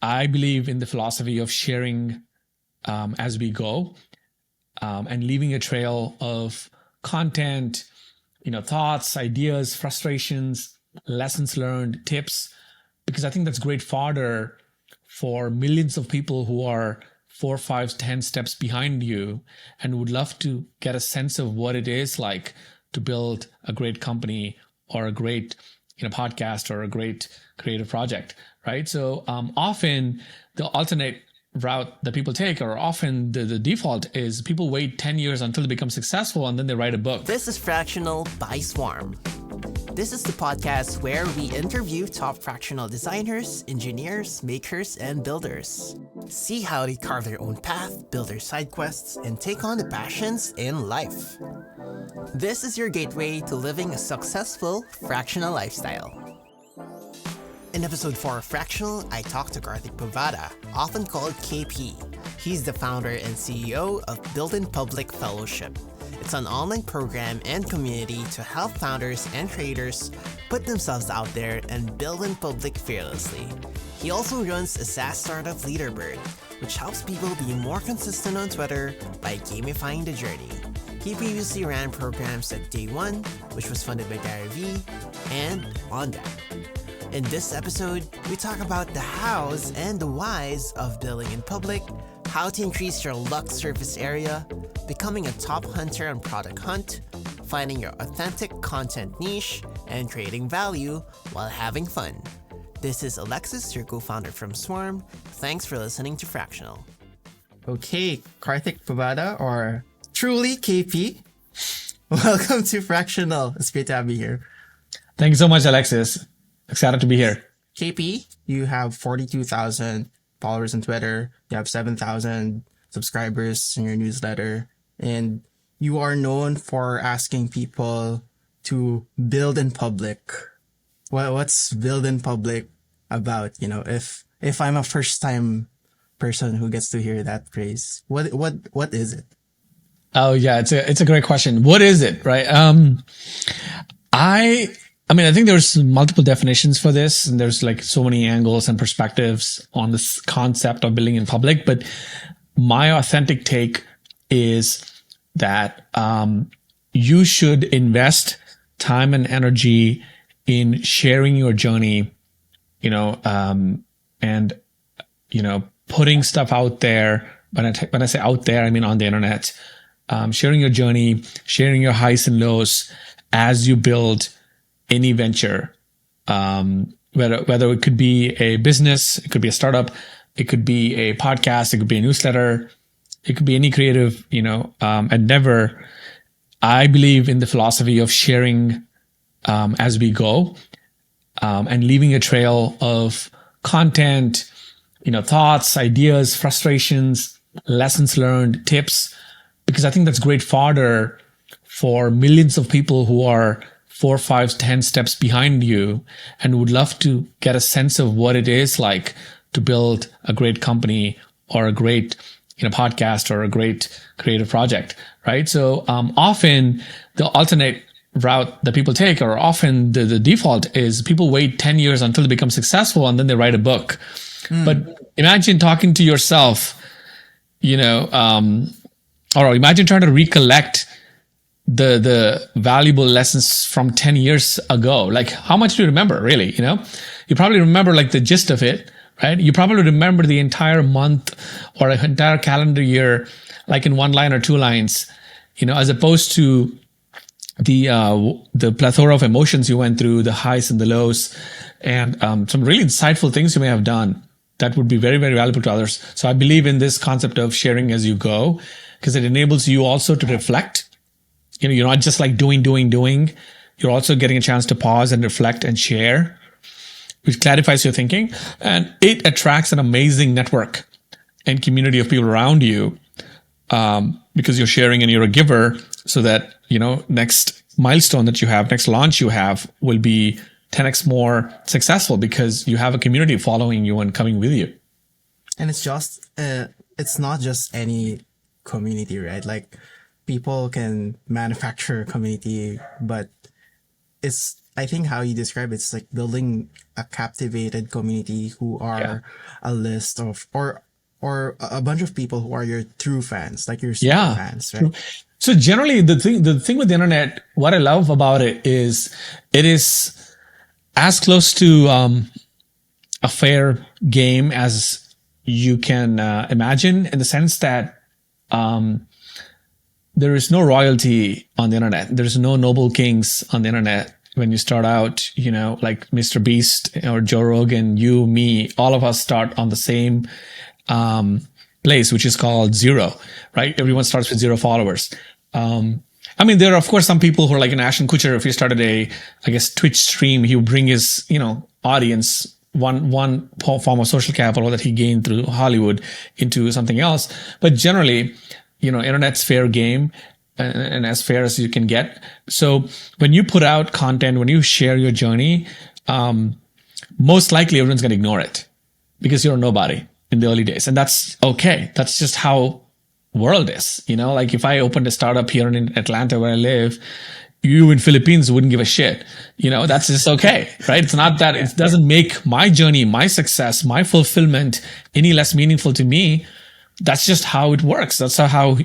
I believe in the philosophy of sharing as we go, and leaving a trail of content, thoughts, ideas, frustrations, lessons learned, tips, because I think that's great fodder for millions of people who are 4, 5, 10 steps behind you and would love to get a sense of what it is like to build a great company or a great podcast or a great creative project, right? So often the alternate route that people take, or often the default, is people wait 10 years until they become successful and then they write a book. This is Fractional by Swarm. This is the podcast where we interview top fractional designers, engineers, makers, and builders. See how they carve their own path, build their side quests, and take on the passions in life. This is your gateway to living a successful fractional lifestyle. In episode 4 of Fractional, I talked to Karthik Puvvada, often called KP. He's the founder and CEO of Build in Public Fellowship. It's an online program and community to help founders and creators put themselves out there and build in public fearlessly. He also runs a SaaS startup, Leaderbird, which helps people be more consistent on Twitter by gamifying the journey. He previously ran programs at Day One, which was funded by Gary Vee, and On That. In this episode, we talk about the hows and the whys of building in public, how to increase your luck surface area, becoming a top hunter on ProductHunt, finding your authentic content niche, and creating value while having fun. This is Alexis, your co-founder from Swarm. Thanks for listening to Fractional. Okay, Karthik Puvvada, or truly KP, welcome to Fractional. It's great to have you here. Thank you so much, Alexis. Excited to be here. KP, you have 42,000 followers on Twitter. You have 7,000 subscribers in your newsletter. And you are known for asking people to build in public. What's build in public about? If I'm a first time person who gets to hear that phrase, what is it? Oh yeah, it's a great question. What is it, right? I think there's multiple definitions for this, and there's like so many angles and perspectives on this concept of building in public. But my authentic take is that you should invest time and energy in sharing your journey, and putting stuff out there. When I say out there, I mean on the internet. Sharing your journey, sharing your highs and lows as you build any venture, whether it could be a business, it could be a startup, it could be a podcast, it could be a newsletter, it could be any creative, endeavor. I believe in the philosophy of sharing as we go, and leaving a trail of content, thoughts, ideas, frustrations, lessons learned, tips, because I think that's great fodder for millions of people who are 4, 5, 10 steps behind you and would love to get a sense of what it is like to build a great company or a great podcast or a great creative project, right? So often the alternate route that people take, or often the default, is people wait 10 years until they become successful and then they write a book. But imagine talking to yourself, or imagine trying to recollect the valuable lessons from 10 years ago. Like, how much do you remember, really? You probably remember like the gist of it, right? You probably remember the entire month or an entire calendar year, like in one line or two lines, as opposed to the plethora of emotions you went through, the highs and the lows, and some really insightful things you may have done that would be very, very valuable to others. So I believe in this concept of sharing as you go, because it enables you also to reflect. You're not just like doing. You're also getting a chance to pause and reflect and share, which clarifies your thinking. And it attracts an amazing network and community of people around you, because you're sharing and you're a giver, so that, next milestone that you have, next launch you have, will be 10x more successful because you have a community following you and coming with you. And it's not just any community, right? Like, people can manufacture a community, but it's I think how you describe it's like building a captivated community who are a list of or a bunch of people who are your true fans, like your super fans, right? True. So generally, the thing with the internet, what I love about it is as close to a fair game as you can imagine, in the sense that there is no royalty on the internet. There's no noble kings on the internet. When you start out, like Mr. Beast or Joe Rogan, you, me, all of us start on the same place, which is called zero, right? Everyone starts with 0 followers. I mean, there are, of course, some people who are like an Ashton Kutcher. If he started Twitch stream, he would bring his, audience, one form of social capital that he gained through Hollywood into something else. But generally, internet's fair game and as fair as you can get. So when you put out content, when you share your journey, most likely everyone's going to ignore it because you're a nobody in the early days. And that's okay. That's just how world is. Like if I opened a startup here in Atlanta where I live, you in Philippines wouldn't give a shit. That's just okay, right? It's not that it doesn't make my journey, my success, my fulfillment any less meaningful to me. That's just how it works. That's how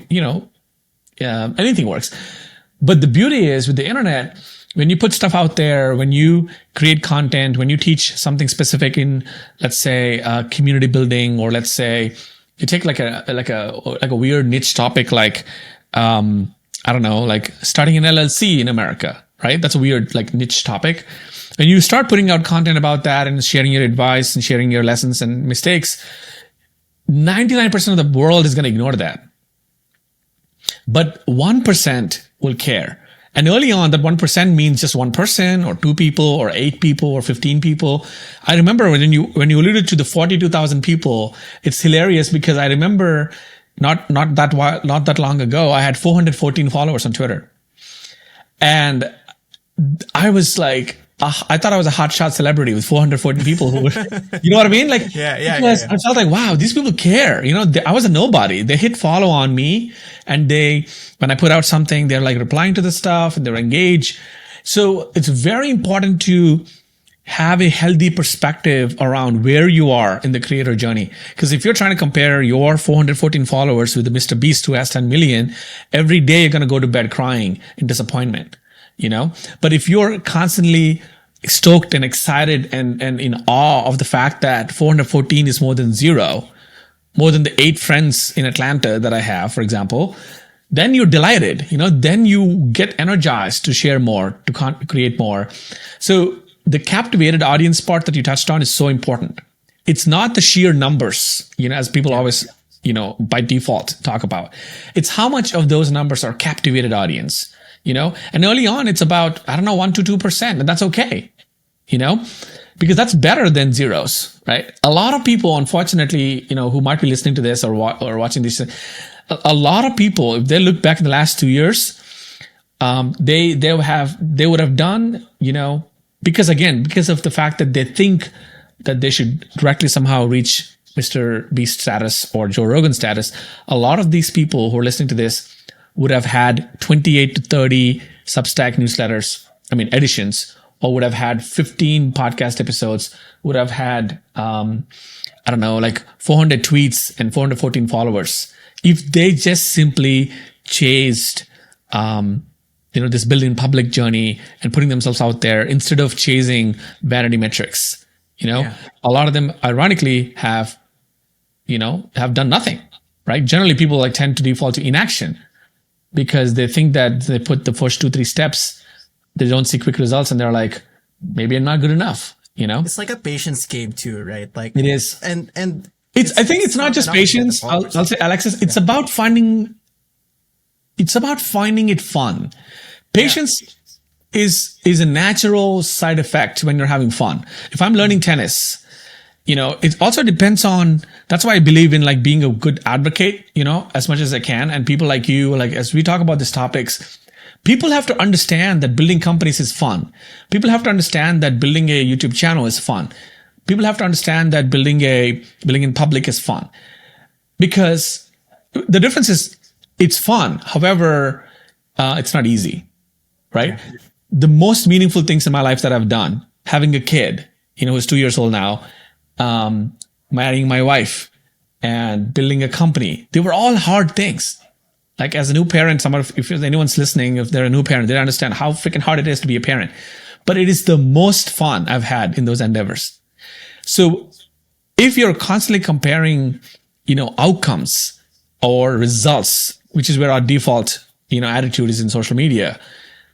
anything works. But the beauty is with the internet, when you put stuff out there, when you create content, when you teach something specific in, let's say, community building, or let's say you take like a weird niche topic, like, I don't know, like starting an LLC in America, right? That's a weird like niche topic. When you start putting out content about that and sharing your advice and sharing your lessons and mistakes, 99% of the world is going to ignore that. But 1% will care. And early on, that 1% means just one person or 2 people or 8 people or 15 people. I remember when you alluded to the 42,000 people, it's hilarious because I remember not that long ago, I had 414 followers on Twitter. And I was like, I thought I was a hotshot celebrity with 414 people who would, you know what I mean? Like, yeah. I felt like, wow, these people care. I was a nobody. They hit follow on me, and when I put out something, they're like replying to the stuff and they're engaged. So it's very important to have a healthy perspective around where you are in the creator journey. Because if you're trying to compare your 414 followers with the Mr. Beast who has 10 million, every day you're going to go to bed crying in disappointment. But if you're constantly stoked and excited and in awe of the fact that 414 is more than 0, more than the 8 friends in Atlanta that I have, for example, then you're delighted, then you get energized to share more, to create more. So the captivated audience part that you touched on is so important. It's not the sheer numbers, as people always, by default talk about. It's how much of those numbers are captivated audience. And early on, it's about, 1 to 2%, and that's okay, because that's better than zeros, right? A lot of people, unfortunately, who might be listening to this or watching this, a lot of people, if they look back in the last 2 years, they would have done, because of the fact that they think that they should directly somehow reach Mr. Beast status or Joe Rogan status. A lot of these people who are listening to this would have had 28 to 30 Substack newsletters, editions, or would have had 15 podcast episodes, would have had, 400 tweets and 414 followers. If they just simply chased, this building public journey and putting themselves out there instead of chasing vanity metrics, a lot of them ironically have done nothing, right? Generally people tend to default to inaction, because they think that they put the first 2-3 steps, they don't see quick results, and they're like, maybe I'm not good enough, It's like a patience game too, right? Like it is. And I think it's not just patience. I'll say, Alexis, it's about finding it fun. Patience is a natural side effect when you're having fun. If I'm learning tennis, it also depends on, that's why I believe in being a good advocate, as much as I can. And people like you, as we talk about these topics, people have to understand that building companies is fun. People have to understand that building a YouTube channel is fun. People have to understand that building in public is fun, because the difference is it's fun. However, it's not easy, right? the most meaningful things in my life that I've done, having a kid, who's 2 years old now, marrying my wife, and building a company, they were all hard things. Like as a new parent, if anyone's listening, if they're a new parent, they understand how freaking hard it is to be a parent. But it is the most fun I've had in those endeavors. So if you're constantly comparing, outcomes or results, which is where our default, attitude is in social media,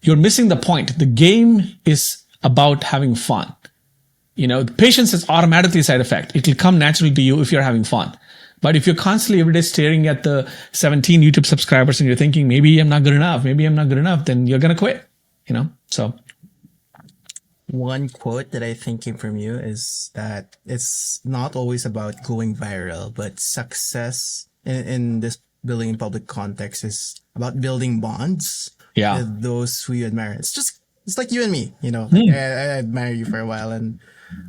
you're missing the point. The game is about having fun. Patience is automatically a side effect. It will come naturally to you if you're having fun. But if you're constantly every day staring at the 17 YouTube subscribers and you're thinking, maybe I'm not good enough, then you're going to quit, so. One quote that I think came from you is that it's not always about going viral, but success in this building in public context is about building bonds with those who you admire. It's like you and me, I admire you for a while, and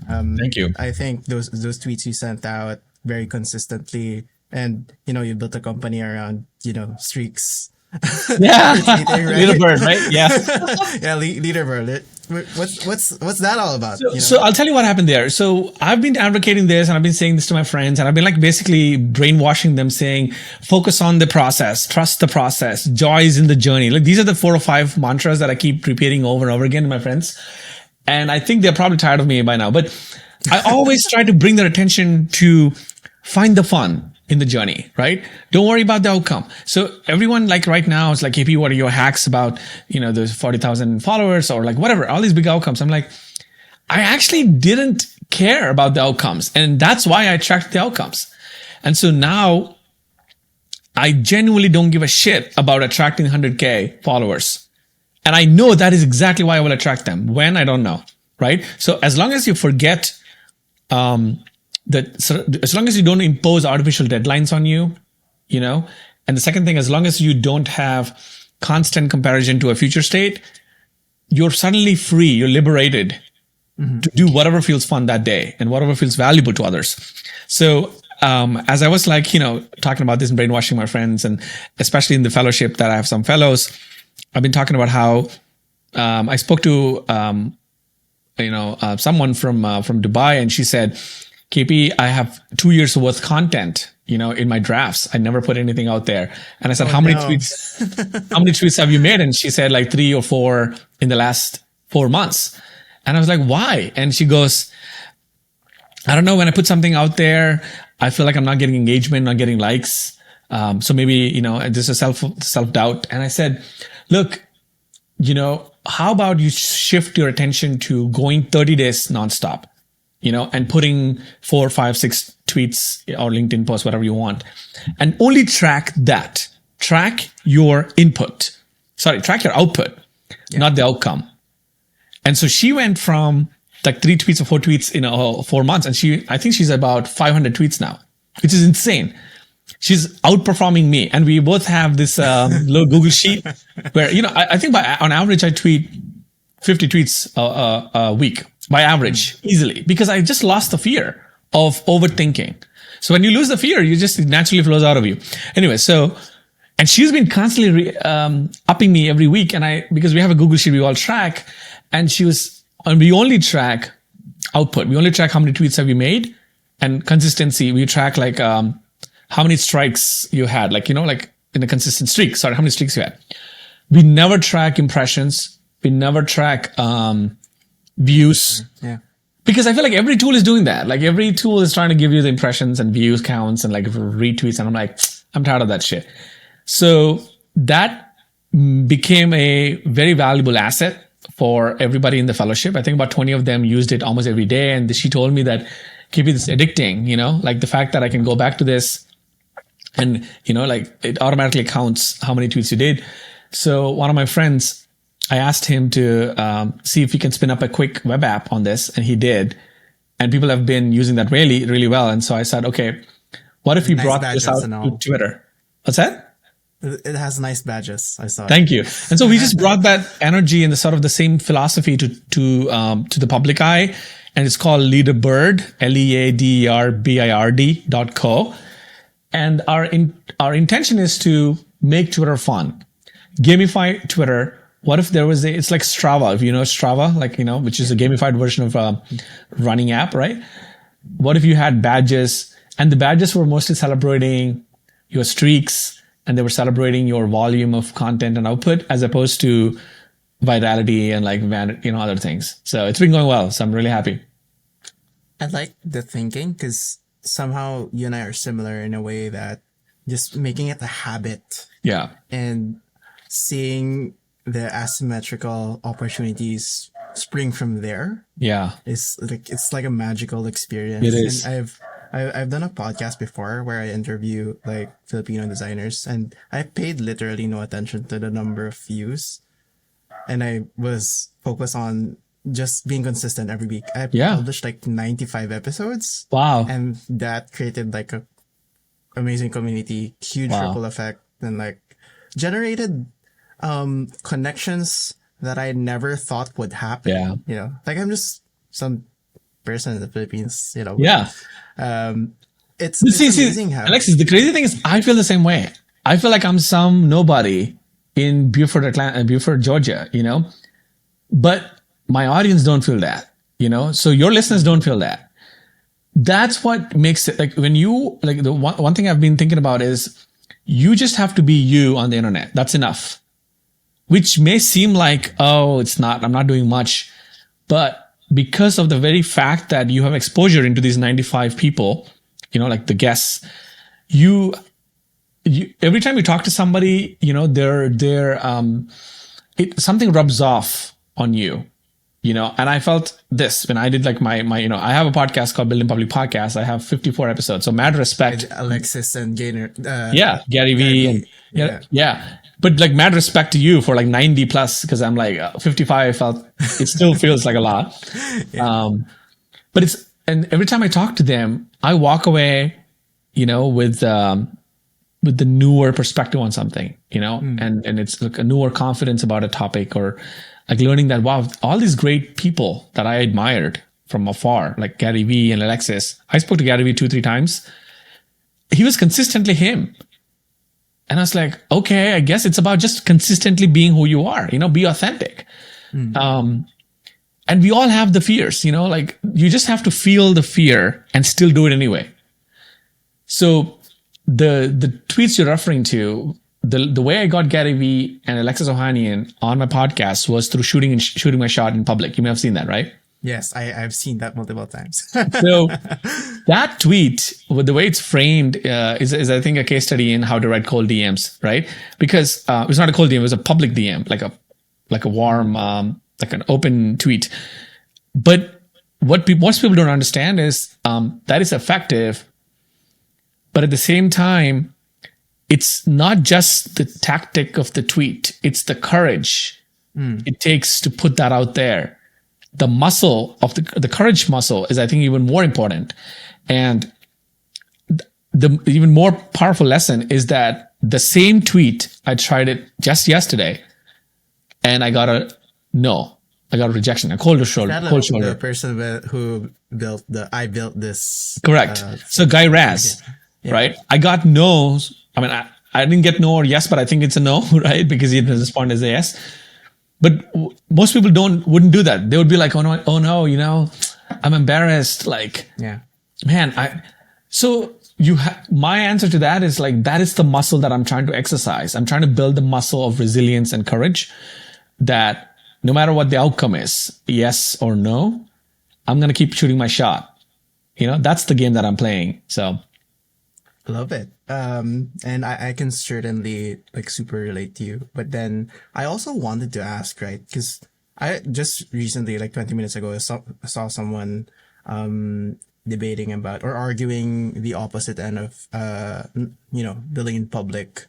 thank you. I think those tweets you sent out very consistently, and you built a company around streaks. Yeah, leaderboard, right? Yeah, yeah, leaderboard. What's that all about? So I'll tell you what happened there. So I've been advocating this, and I've been saying this to my friends, and I've been basically brainwashing them, saying, focus on the process, trust the process, joy is in the journey. These are the 4 or 5 mantras that I keep repeating over and over again to my friends. And I think they're probably tired of me by now, but I always try to bring their attention to find the fun in the journey, right? Don't worry about the outcome. So everyone right now is like, KP, what are your hacks about, those 40,000 followers or whatever, all these big outcomes. I'm like, I actually didn't care about the outcomes. And that's why I tracked the outcomes. And so now I genuinely don't give a shit about attracting 100K followers. And I know that is exactly why I will attract them. When, I don't know, right? So as long as you forget, as long as you don't impose artificial deadlines on you, and the second thing, as long as you don't have constant comparison to a future state, you're suddenly free, you're liberated to do whatever feels fun that day and whatever feels valuable to others. So, as I was talking about this and brainwashing my friends, and especially in the fellowship that I have some fellows, I've been talking about how, I spoke to, someone from Dubai, and she said, KP, I have 2 years worth of content, in my drafts. I never put anything out there. And I said, how many tweets have you made? And she said 3 or 4 in the last 4 months. And I was like, why? And she goes, I don't know, when I put something out there, I feel like I'm not getting engagement, not getting likes. So maybe, this is self-doubt. And I said, look, how about you shift your attention to going 30 days nonstop? And putting 4, 5, 6 tweets or LinkedIn posts, whatever you want, and only track that. Track your input. Track your output, not the outcome. And so she went from 3 tweets or 4 tweets in 4 months, and I think she's about 500 tweets now, which is insane. She's outperforming me, and we both have this little Google sheet where I think on average I tweet 50 tweets a week. By average, easily, because I just lost the fear of overthinking. So when you lose the fear, you just, it naturally flows out of you. Anyway, and she's been constantly upping me every week, because we have a Google sheet we all track, and we only track output. We only track how many tweets have you made, and consistency. We track how many strikes you had, in a consistent streak. How many streaks you had. We never track impressions. We never track views. Yeah. Because I feel like every tool is doing that. Every tool is trying to give you the impressions and views counts and retweets. And I'm like, I'm tired of that shit. So that became a very valuable asset for everybody in the fellowship. I think about 20 of them used it almost every day. And she told me that, keep this addicting, the fact that I can go back to this and, it automatically counts how many tweets you did. So one of my friends, I asked him to see if he can spin up a quick web app on this, and he did. And people have been using that really, really well. And so I said, okay, what if we brought this out to Twitter? What's that? It has nice badges. I saw. Thank you. And so we just brought that energy and the same philosophy to the public eye, and it's called Leaderbird, LEADERBIRD.co. And our intention is to make Twitter fun, gamify Twitter, what if there was it's like Strava, if you know Strava, like, which is a gamified version of a running app, right? What if you had badges, and the badges were mostly celebrating your streaks, and they were celebrating your volume of content and output, as opposed to virality and like, other things. So it's been going well. So I'm really happy. I like the thinking because somehow you and I are similar in a way that just making it a habit Yeah. and seeing the asymmetrical opportunities spring from there Yeah. is like, it's like a magical experience. It is. And I've done a podcast before where I interview like Filipino designers, and I paid literally no attention to the number of views, and I was focused on just being consistent every week. I published like 95 episodes. Wow. And that created like a amazing community, huge ripple effect, and like generated connections that I never thought would happen. Yeah. Like I'm just some person in the Philippines, Yeah. It's amazing how Alexis, the crazy thing is I feel the same way. I feel like I'm some nobody in Beaufort, Georgia, but my audience don't feel that, so your listeners don't feel that. That's what makes it like when you like the one thing I've been thinking about is you just have to be you on the internet. That's enough, which may seem like, oh, I'm not doing much, but because of the very fact that you have exposure into these 95 people, like the guests, you every time you talk to somebody, something rubs off on you, and I felt this when I did like my, I have a podcast called Building Public Podcast. I have 54 episodes. So mad respect. Alexis and Gainer. Gary Vee. And yeah. But like mad respect to you for like 90 plus, because I'm like 55. I felt it still feels like a lot. But and every time I talk to them, I walk away, with the newer perspective on something, and it's like a newer confidence about a topic, or like learning that, wow, all these great people that I admired from afar, like Gary Vee and Alexis. I spoke to Gary Vee 2-3 times. He was consistently him. And I was like, okay, I guess it's about just consistently being who you are, be authentic. And we all have the fears, like you just have to feel the fear and still do it anyway. So the tweets you're referring to, the way I got Gary Vee and Alexis Ohanian on my podcast was through shooting my shot in public. You may have seen that, right? Yes, I've seen that multiple times. So that tweet, with the way it's framed, is I think a case study in how to write cold DMs, right? Because it was not a cold DM, it was a public DM, like a warm, like an open tweet. But what most people don't understand is that is effective, but at the same time, it's not just the tactic of the tweet; it's the courage it takes to put that out there. The muscle of the courage muscle is, I think, even more important. And the even more powerful lesson is that the same tweet, I tried it just yesterday and I got a rejection, a cold shoulder. The person who built I built this. Correct. So Guy Raz, right? I got no's. I mean, I didn't get no or yes, but I think it's a no, right? Because he didn't respond as a yes. But most people wouldn't do that. They would be like, oh no, I'm embarrassed. Like, man, so my answer to that is like, that is the muscle that I'm trying to exercise. I'm trying to build the muscle of resilience and courage that no matter what the outcome is, yes or no, I'm going to keep shooting my shot. That's the game that I'm playing. So. Love it. And I can certainly like super relate to you. But then I also wanted to ask, right? Because I just recently, like 20 minutes ago, saw someone debating about or arguing the opposite end of building in public.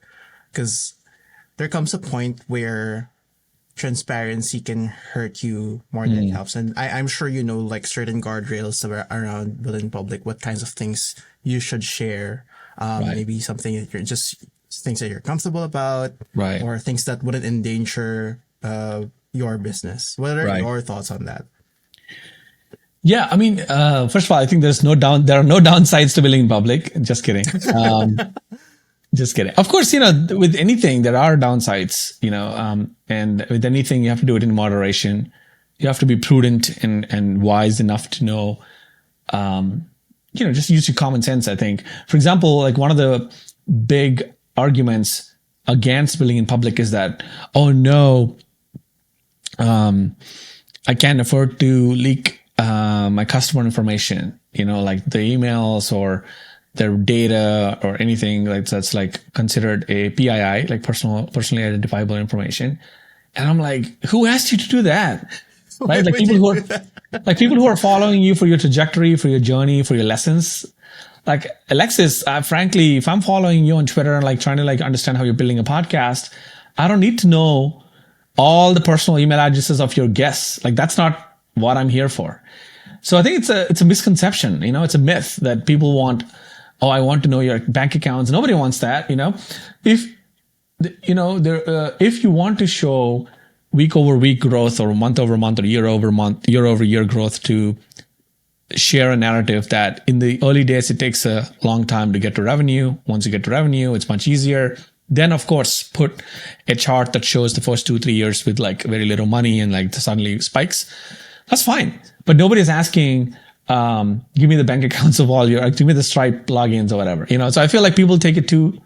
Because there comes a point where transparency can hurt you more than it helps. And I'm sure like certain guardrails around building in public, what kinds of things you should share. Right. Maybe something that you're just things that you're comfortable about, right? Or things that wouldn't endanger your business. What are your thoughts on that? Yeah, I mean, first of all, I think there are no downsides to building in public. Just kidding. Just kidding. Of course, with anything, there are downsides, and with anything, you have to do it in moderation. You have to be prudent and wise enough to know, just use your common sense, I think. For example, like one of the big arguments against building in public is that, oh no, I can't afford to leak my customer information, like the emails or their data or anything like that's like considered a PII, like personally identifiable information. And I'm like, who asked you to do that? Right? Like people who are following you for your trajectory, for your journey, for your lessons. Like Alexis, frankly, if I'm following you on Twitter and like trying to like understand how you're building a podcast, I don't need to know all the personal email addresses of your guests. Like that's not what I'm here for. So I think it's a misconception. It's a myth that people want. Oh, I want to know your bank accounts. Nobody wants that. If if you want to show week over week growth or month over month or year over year growth to share a narrative that in the early days, it takes a long time to get to revenue. Once you get to revenue, it's much easier. Then of course, put a chart that shows the first 2-3 years with like very little money and like suddenly spikes. That's fine. But nobody's asking, give me the bank accounts of all give me the Stripe logins or whatever, So I feel like people take it too,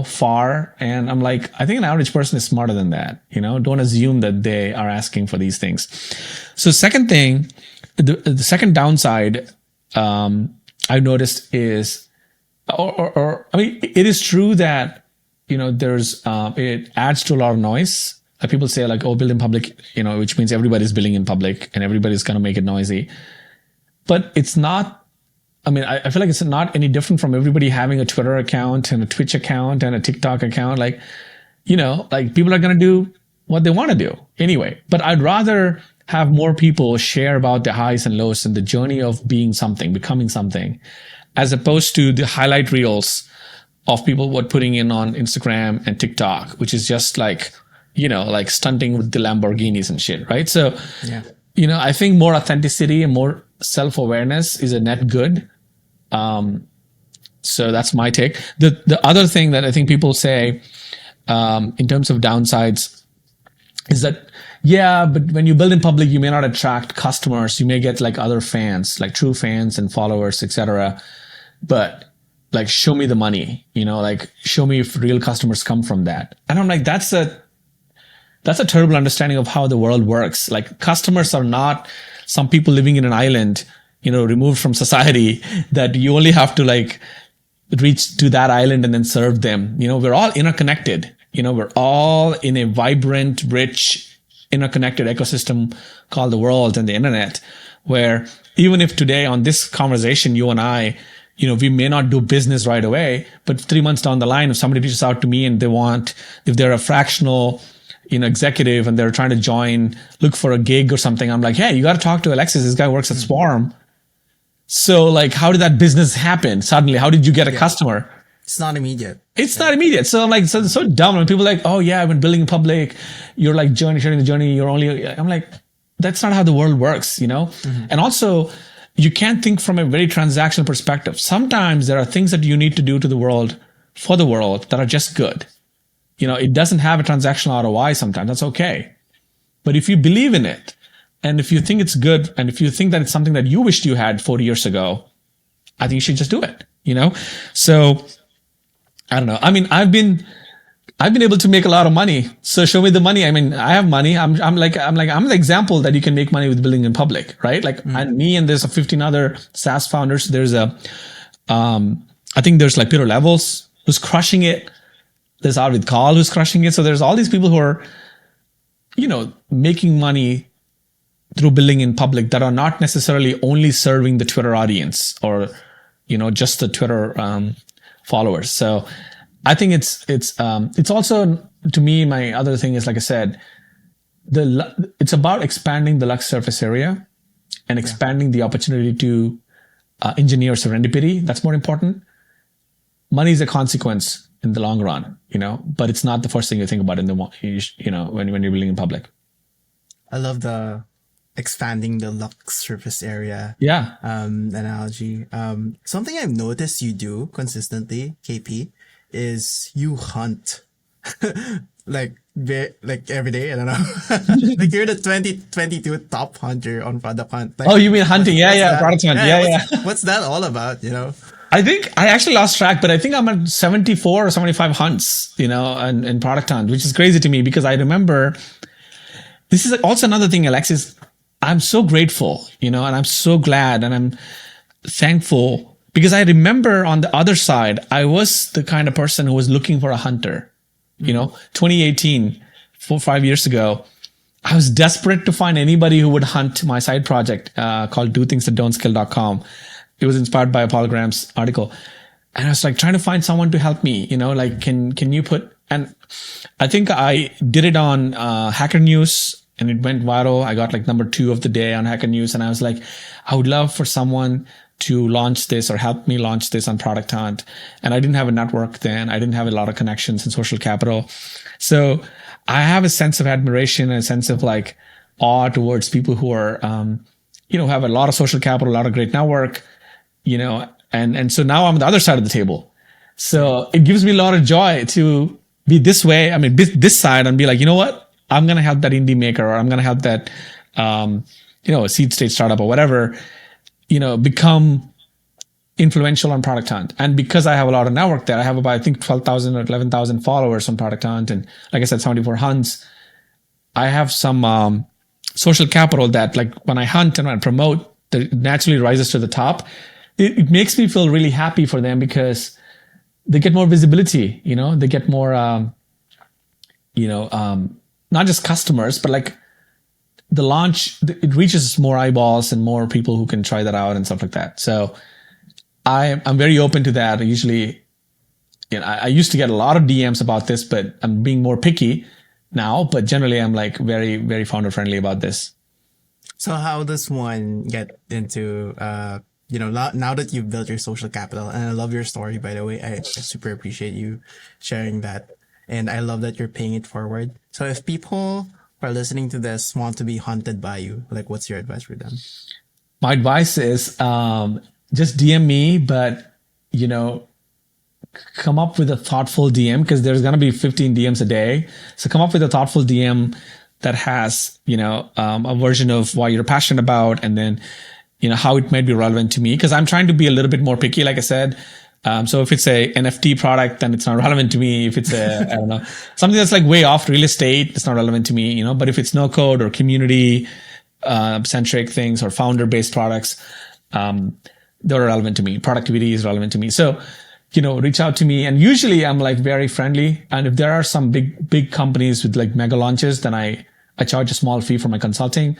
far. And I'm like, I think an average person is smarter than that, Don't assume that they are asking for these things. So second thing, the second downside, I've noticed is, it is true that, there's, it adds to a lot of noise. People say like, oh, build in public, which means everybody's building in public and everybody's going to make it noisy. But it's not, I feel like it's not any different from everybody having a Twitter account and a Twitch account and a TikTok account. Like, like people are going to do what they want to do anyway. But I'd rather have more people share about the highs and lows and the journey of being something, becoming something, as opposed to the highlight reels of people putting in on Instagram and TikTok, which is just like, like stunting with the Lamborghinis and shit, right? So, yeah. I think more authenticity and more self-awareness is a net good. So that's my take. The other thing that I think people say, in terms of downsides is that, yeah, but when you build in public, you may not attract customers. You may get like other fans, like true fans and followers, etc. But like, show me the money, like show me if real customers come from that. And I'm like, that's a terrible understanding of how the world works. Like customers are not some people living in an island, removed from society that you only have to like reach to that island and then serve them. We're all interconnected. We're all in a vibrant, rich, interconnected ecosystem called the world and the internet, where even if today on this conversation, you and I, we may not do business right away, but 3 months down the line, if somebody reaches out to me and if they're a fractional, executive and they're trying to look for a gig or something, I'm like, hey, you got to talk to Alexis. This guy works at Swarm. So like, how did that business happen suddenly? How did you get a customer? It's not immediate. It's not immediate. So I'm like, so dumb. And people are like, oh yeah, I've been building in public. You're like sharing the journey. I'm like, that's not how the world works, Mm-hmm. And also you can't think from a very transactional perspective. Sometimes there are things that you need to do to the world for the world that are just good. It doesn't have a transactional ROI sometimes. That's okay. But if you believe in it and if you think it's good and if you think that it's something that you wished you had 40 years ago, I think you should just do it, So I don't know. I've been able to make a lot of money. So show me the money. I have money. I'm the example that you can make money with building in public, right? Like and me and there's 15 other SaaS founders. There's I think there's like Peter Levels who's crushing it. There's Arvid Kahl who's crushing it. So there's all these people who are, making money through building in public that are not necessarily only serving the Twitter audience or, just the Twitter followers. So I think it's also, to me, my other thing is, like I said, it's about expanding the Lux surface area and expanding the opportunity to engineer serendipity. That's more important. Money is a consequence in the long run, but it's not the first thing you think about when you're building in public. I love the expanding the Lux surface area Yeah. analogy. Something I've noticed you do consistently, KP, is you hunt. Like every day. I don't know. Like you're the 2022 top hunter on Product Hunt. Like, Oh, you mean hunting? Yeah, yeah. that? Product hunt. Yeah, yeah. What's that all about? I think I actually lost track, but I think I'm at 74 or 75 hunts, in Product Hunt, which is crazy to me because I remember this is also another thing, Alexis. I'm so grateful, and I'm so glad and I'm thankful because I remember on the other side, I was the kind of person who was looking for a hunter. 2018, 5 years ago, I was desperate to find anybody who would hunt my side project called DoThingsThatDon'tSkill.com. It was inspired by a Polygram's article. And I was like trying to find someone to help me, like, can you put, and I think I did it on Hacker News and it went viral. I got like number 2 of the day on Hacker News. And I was like, I would love for someone to launch this or help me launch this on Product Hunt. And I didn't have a network then. I didn't have a lot of connections and social capital. So I have a sense of admiration and a sense of like awe towards people who are, have a lot of social capital, a lot of great network, and so now I'm on the other side of the table. So it gives me a lot of joy to be this way. I mean, this side and be like, you know what? I'm going to help that indie maker or I'm going to help that, a seed stage startup or whatever, become influential on Product Hunt. And because I have a lot of network there, I have about, I think 12,000 or 11,000 followers on Product Hunt. And like I said, 74 hunts. I have some, social capital that like when I hunt and when I promote, that naturally rises to the top. It makes me feel really happy for them because they get more visibility, they get more, not just customers, but like the launch, it reaches more eyeballs and more people who can try that out and stuff like that. So I'm very open to that. I usually, I used to get a lot of DMs about this, but I'm being more picky now, but generally I'm like very, very founder friendly about this. So how does one get into, now that you've built your social capital, and I love your story, by the way, I super appreciate you sharing that. And I love that you're paying it forward. So if people who are listening to this want to be hunted by you, like what's your advice for them? My advice is, just DM me, but, come up with a thoughtful DM because there's going to be 15 DMs a day. So come up with a thoughtful DM that has, a version of what you're passionate about and then, how it might be relevant to me. Cause I'm trying to be a little bit more picky, like I said. So if it's a NFT product, then it's not relevant to me. If it's I don't know, something that's like way off real estate, it's not relevant to me, but if it's no code or community, centric things or founder based products, they're relevant to me. Productivity is relevant to me. So, reach out to me. And usually I'm like very friendly. And if there are some big companies with like mega launches, then I charge a small fee for my consulting.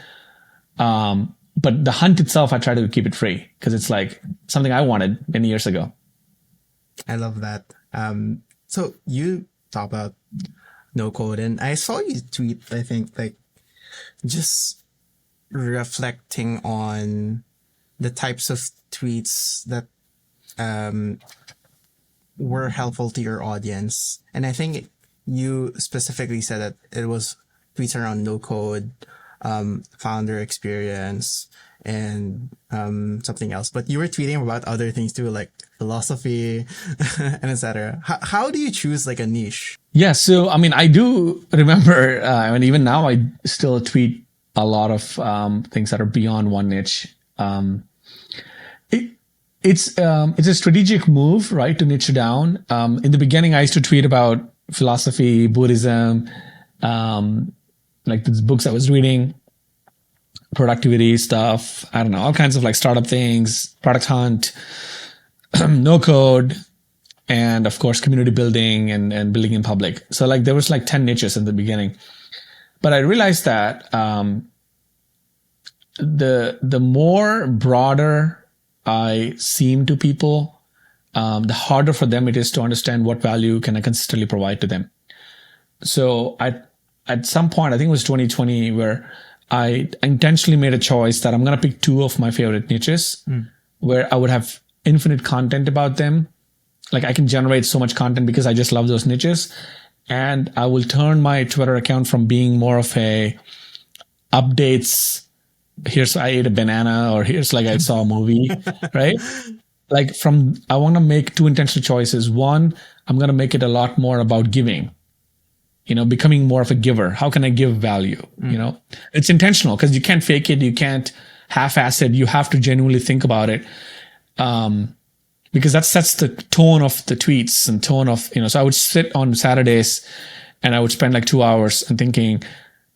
But the hunt itself, I try to keep it free because it's like something I wanted many years ago. I love that. So you talk about no code and I saw you tweet, I think like just reflecting on the types of tweets that, were helpful to your audience. And I think you specifically said that it was tweets around no code, founder experience and, something else, but you were tweeting about other things too, like philosophy and etc. How do you choose like a niche? Yeah. So, I mean, I do remember, even now I still tweet a lot of, things that are beyond one niche. It's a strategic move, right? To niche down. In the beginning, I used to tweet about philosophy, Buddhism, like these books I was reading, productivity stuff. I don't know, all kinds of like startup things, Product Hunt, no code, and of course, community building and building in public. So like there was like 10 niches in the beginning, but I realized that, the more broader I seem to people, the harder for them it is to understand what value can I consistently provide to them. So at some point, I think it was 2020, where I intentionally made a choice that I'm going to pick 2 of my favorite niches where I would have infinite content about them. Like I can generate so much content because I just love those niches. And I will turn my Twitter account from being more of a updates, here's I ate a banana, or here's like I saw a movie, right? Like I want to make two intentional choices. One, I'm going to make it a lot more about giving, becoming more of a giver. How can I give value? It's intentional because you can't fake it. You can't half-ass it. You have to genuinely think about it. Because that sets the tone of the tweets and tone of, so I would sit on Saturdays and I would spend like 2 hours and thinking,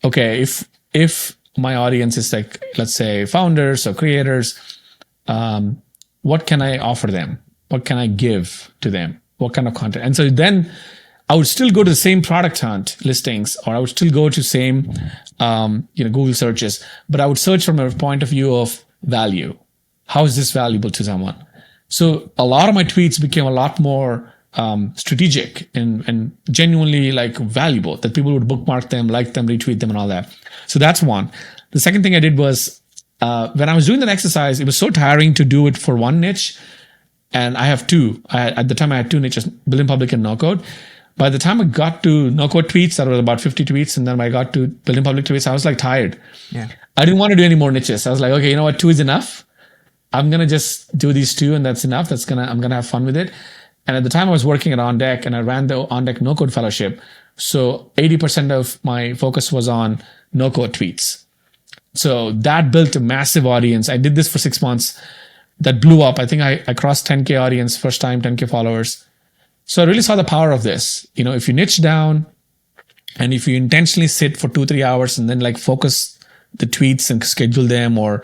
okay, if my audience is like, let's say founders or creators, what can I offer them? What can I give to them? What kind of content? And so then I would still go to the same ProductHunt listings, or I would still go to same, Google searches, but I would search from a point of view of value. How is this valuable to someone? So a lot of my tweets became a lot more strategic and genuinely like valuable, that people would bookmark them, like them, retweet them, and all that. So that's one. The second thing I did was when I was doing that exercise, it was so tiring to do it for one niche. And I have two. At the time, I had two niches, Building Public and No Code. By the time I got to No Code tweets, that was about 50 tweets. And then when I got to Building Public tweets, I was like tired. Yeah. I didn't want to do any more niches. I was like, okay, you know what? Two is enough. I'm going to just do these two, and that's enough. I'm going to have fun with it. And at the time I was working at On Deck, and I ran the On Deck No Code Fellowship. So 80% of my focus was on no code tweets. So that built a massive audience. I did this for 6 months. That blew up. I think I crossed 10K audience first time, 10K followers. So I really saw the power of this. If you niche down and if you intentionally sit for 2-3 hours and then like focus the tweets and schedule them, or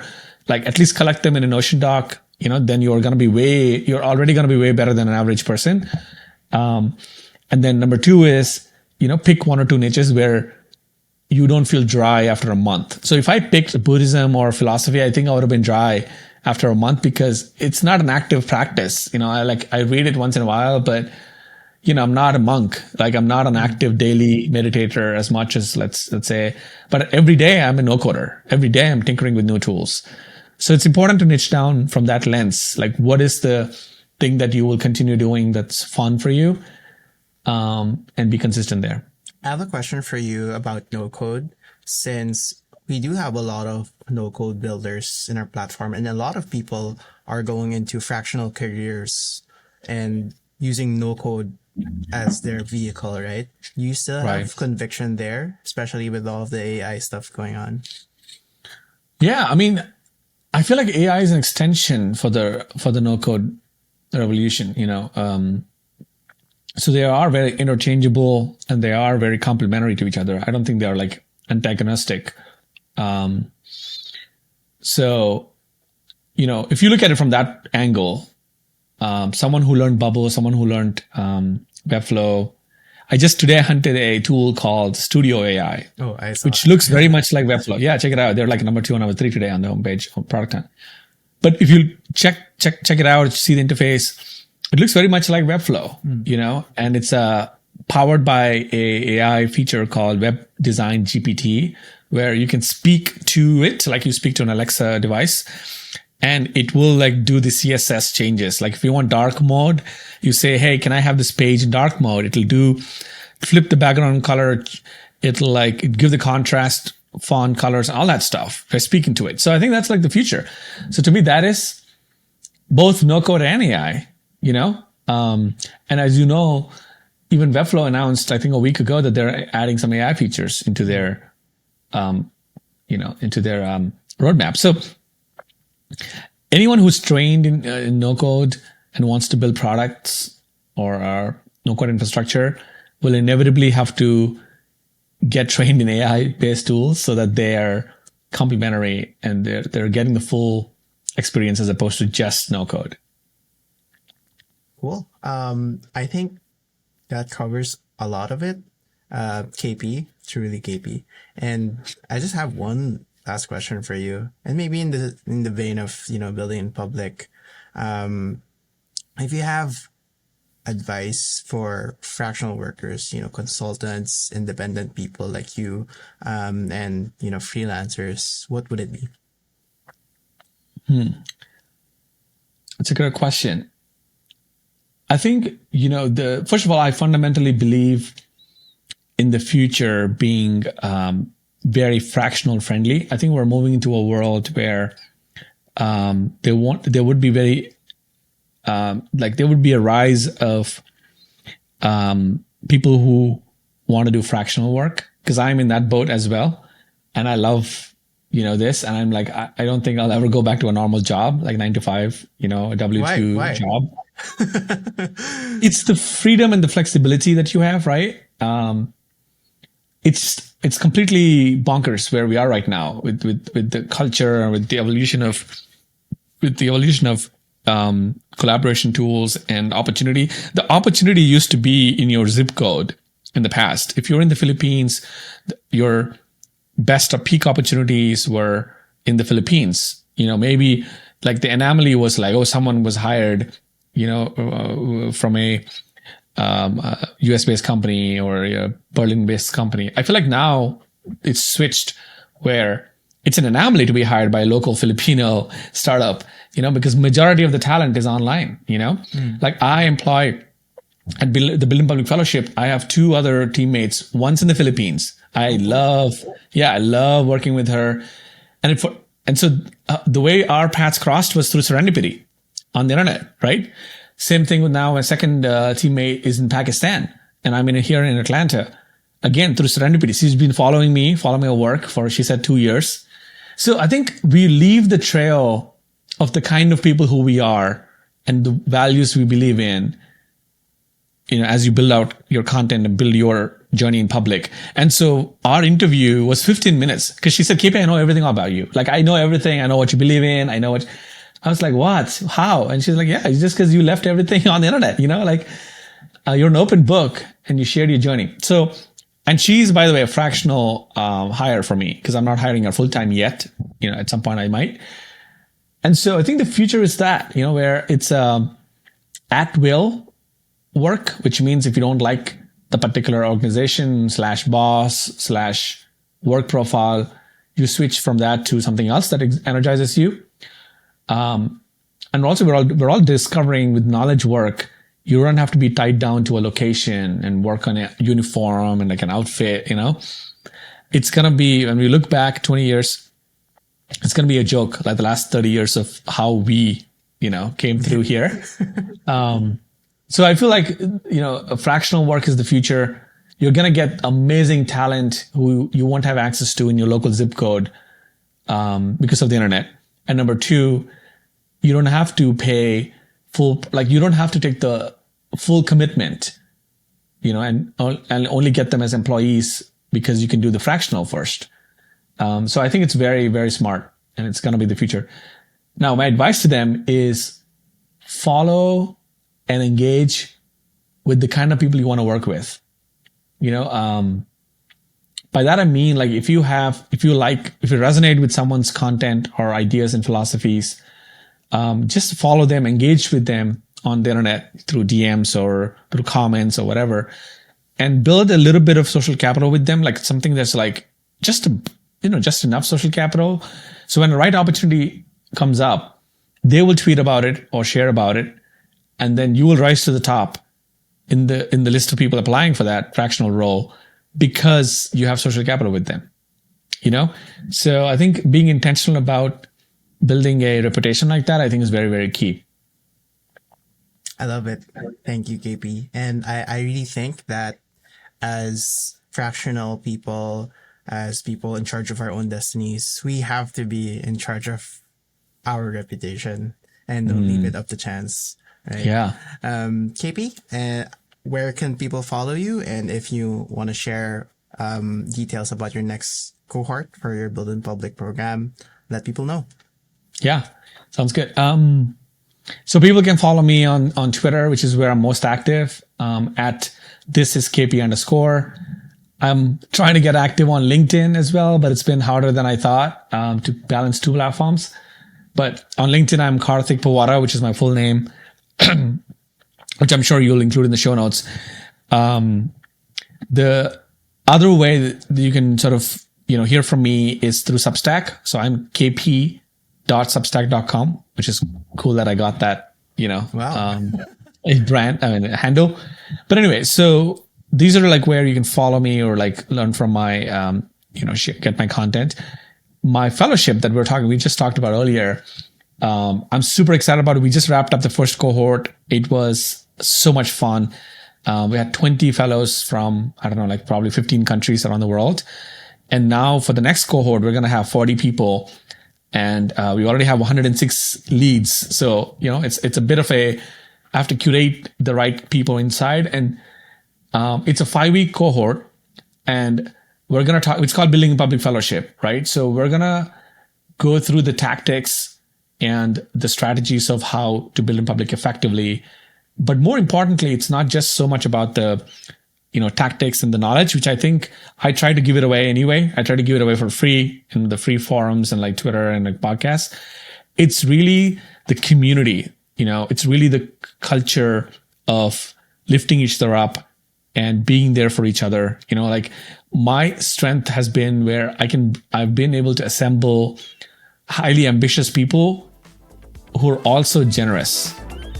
like at least collect them in a Notion doc, then you're already going to be way better than an average person. And then number two is, pick one or two niches where you don't feel dry after a month. So if I picked Buddhism or philosophy, I think I would have been dry after a month, because it's not an active practice. I read it once in a while, but I'm not a monk. Like I'm not an active daily meditator as much as let's say, but every day I'm a no coder. Every day I'm tinkering with new tools. So it's important to niche down from that lens. Like, what is the thing that you will continue doing that's fun for you, and be consistent there. I have a question for you about no code, since we do have a lot of no code builders in our platform, and a lot of people are going into fractional careers and using no code as their vehicle, right? You still have conviction there, especially with all of the AI stuff going on. Yeah, I mean, I feel like AI is an extension for the no code revolution. So they are very interchangeable and they are very complementary to each other. I don't think they are like antagonistic. So if you look at it from that angle, someone who learned Bubble, someone who learned Webflow. I just today hunted a tool called Studio AI, which looks very much like Webflow. Yeah, check it out. They're like number 2 and number 3 today on the homepage of ProductHunt. But if you check it out, see the interface, it looks very much like Webflow, and it's powered by a AI feature called Web Design GPT, where you can speak to it like you speak to an Alexa device. And it will like do the CSS changes. Like if you want dark mode, you say, hey, can I have this page in dark mode? It'll flip the background color. It'll like give the contrast, font colors, all that stuff by speaking to it. So I think that's like the future. So to me, that is both no code and AI, and as you know, even Webflow announced, I think a week ago, that they're adding some AI features into their, roadmap. So anyone who's trained in no code and wants to build products or no code infrastructure will inevitably have to get trained in AI based tools so that they are complementary and they're getting the full experience as opposed to just no code. Cool. I think that covers a lot of it. KP, truly KP. And I just have one last question for you, and maybe in the vein of building in public, if you have advice for fractional workers, consultants, independent people like you, and freelancers, what would it be? That's a good question. I think first of all, I fundamentally believe in the future being very fractional friendly. I think we're moving into a world where there would be very there would be a rise of people who want to do fractional work, because I'm in that boat as well, and I love this, and I'm like, I don't think I'll ever go back to a normal job like 9 to 5, a W2 Why? job. It's the freedom and the flexibility that you have, right? It's completely bonkers where we are right now with the culture, with the evolution of collaboration tools and opportunity. The opportunity used to be in your zip code in the past. If you're in the Philippines, your best or peak opportunities were in the Philippines. Maybe like the anomaly was like, oh, someone was hired, from a US based company or a Berlin based company. I feel like now it's switched where it's an anomaly to be hired by a local Filipino startup, because majority of the talent is online, like I employ at the Building Public Fellowship. I have 2 other teammates. One's in the Philippines. I love working with her. And so the way our paths crossed was through serendipity on the internet, right? Same thing with now a second teammate is in Pakistan, and I'm here in Atlanta. Again, through serendipity. She's been following my work for, she said, 2 years. So I think we leave the trail of the kind of people who we are and the values we believe in, as you build out your content and build your journey in public. And so our interview was 15 minutes because she said, KP, I know everything about you. Like, I know everything. I know what you believe in. I was like, what? How? And she's like, yeah, it's just because you left everything on the internet, you're an open book and you shared your journey. So, and she's, by the way, a fractional hire for me because I'm not hiring her full time yet. At some point I might. And so I think the future is that, where it's at will work, which means if you don't like the particular organization / boss / work profile, you switch from that to something else that energizes you. And also we're all discovering with knowledge work, you don't have to be tied down to a location and work on a uniform and like an outfit, It's going to be, when we look back 20 years, it's going to be a joke, like the last 30 years of how we, came through here. So I feel like, a fractional work is the future. You're going to get amazing talent who you won't have access to in your local zip code, because of the internet. And number 2, you don't have to pay you don't have to take the full commitment, and only get them as employees because you can do the fractional first. So I think it's very, very smart, and it's going to be the future. Now, my advice to them is follow and engage with the kind of people you want to work with. By that I mean, like, if you resonate with someone's content or ideas and philosophies, just follow them, engage with them on the internet through DMs or through comments or whatever, and build a little bit of social capital with them, like something that's like just enough social capital. So when the right opportunity comes up, they will tweet about it or share about it, and then you will rise to the top in the list of people applying for that fractional role because you have social capital with them. So I think being intentional about building a reputation like that, I think, is very, very key. I love it. Thank you, KP. And I really think that as fractional people, as people in charge of our own destinies, we have to be in charge of our reputation and don't leave it up to chance. Right? Yeah. KP, where can people follow you? And if you want to share details about your next cohort for your Build in Public program, let people know. Yeah, sounds good. So people can follow me on Twitter, which is where I'm most active, at thisiskp_. I'm trying to get active on LinkedIn as well, but it's been harder than I thought to balance 2 platforms. But on LinkedIn, I'm Karthik Puvvada, which is my full name, which I'm sure you'll include in the show notes. The other way that you can sort of hear from me is through Substack. So I'm kp.substack.com, which is cool that I got that, Wow. handle. But anyway, so these are like where you can follow me or like learn from my get my content. My fellowship that we just talked about earlier, I'm super excited about it. We just wrapped up the first cohort. It was so much fun. We had 20 fellows from, I don't know, like probably 15 countries around the world. And now for the next cohort, we're going to have 40 people. And we already have 106 leads. So, it's a bit of I have to curate the right people inside. And it's a 5-week cohort. And we're going to talk, it's called Building a Public Fellowship, right? So we're going to go through the tactics and the strategies of how to build in public effectively. But more importantly, it's not just so much about the, tactics and the knowledge, which I think I try to give it away anyway. I try to give it away for free in the free forums and like Twitter and like podcasts. It's really the community, it's really the culture of lifting each other up and being there for each other. Like my strength has been where I've been able to assemble highly ambitious people who are also generous,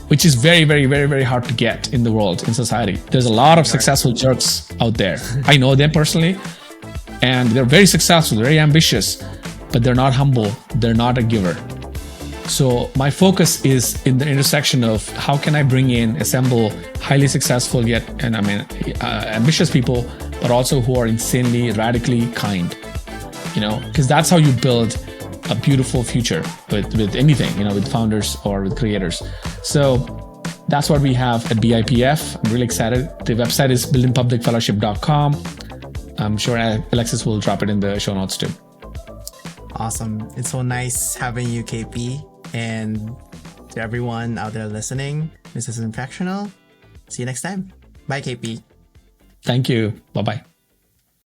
which is very, very, very, very hard to get in the world, in society. There's a lot of successful jerks out there. I know them personally, and they're very successful, very ambitious, but they're not humble. They're not a giver. So my focus is in the intersection of how can I assemble highly successful yet, ambitious people, but also who are insanely, radically kind, because that's how you build a beautiful future with anything, with founders or with creators. So that's what we have at BIPF. I'm really excited. The website is buildingpublicfellowship.com. I'm sure Alexis will drop it in the show notes too. Awesome. It's so nice having you, KP. And to everyone out there listening, this is Fractional. See you next time. Bye, KP. Thank you. Bye-bye.